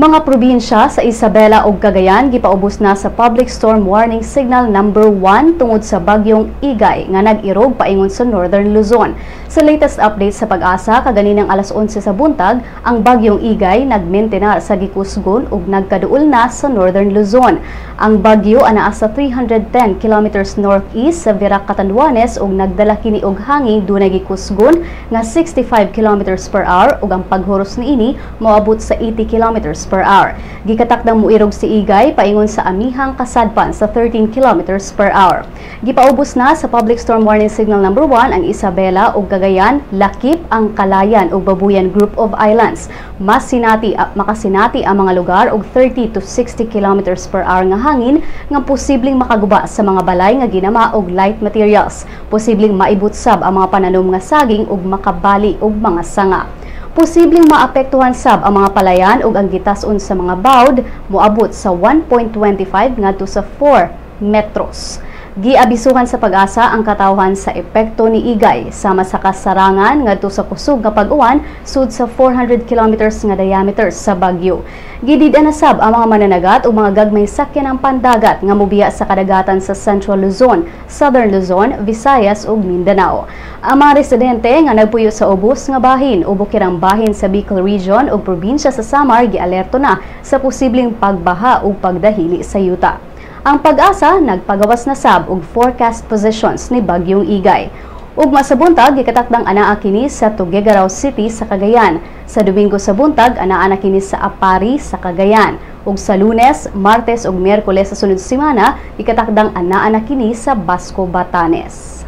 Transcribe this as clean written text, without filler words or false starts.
Mga probinsya sa Isabela ug Cagayan gipaubos na sa Public Storm Warning Signal number 1 tungod sa bagyong Igay nga nag-irog paingon sa Northern Luzon. Sa latest update sa Pag-asa kaganinang alas 11 sa buntag, ang bagyong Igay nagmentenar sa gikusgon ug nagkaduol na sa Northern Luzon. Ang bagyo anaa sa 310 kilometers northeast sa Virac, Catanduanes ug nagdala kini og hangin dunay gikusgon nga 65 kilometers per hour ug ang paghuros niini moabot sa 80 kilometers per hour. Gikatakdang muirog si Igay paingon sa amihang kasadpan sa 13 kilometers per hour. Gipaubos na sa Public Storm Warning Signal number 1 ang Isabela ug Cagayan, lakip ang Kalayan ug Babuyan Group of Islands. Makasinati ang mga lugar og 30 to 60 kilometers per hour nga hangin nga posibleng makaguba sa mga balay nga ginama og light materials. Posibleng maibot sab ang mga pananom nga saging ug makabali og mga sanga. Posibleng maapektuhan sab ang mga palayan ug ang gitas-on sa mga bawd moabot sa 1.25 ngadto sa 4 metros. Giabisuhan sa Pag-asa ang katawhan sa epekto ni Igay sama sa kasarangan ngadto sa kusog nga pag-uwan sud sa 400 kilometers nga diameter sa bagyo. Gidida na sab ang mga mananagat ug mga gagmay sakyan ng pandagat nga mobiya sa kadagatan sa Central Luzon, Southern Luzon, Visayas ug Mindanao. Ang mga residente nga nagpuyo sa ubos nga bahin o bukirang bahin sa Bicol Region ug probinsya sa Samar gialerto na sa posibleng pagbaha ug pagdahili sa yuta. Ang Pag-asa nagpagawas na sab og forecast positions ni bagyong Igay. Ugma sa buntag gikatakdang anaa kini sa Tuguegarao City sa Cagayan. Sa Domingo sa buntag anaa na kini sa Apari sa Cagayan. Ug sa Lunes, Martes ug Miyerkules sa sunod semana gikatakdang anaa na kini sa Basco, Batanes.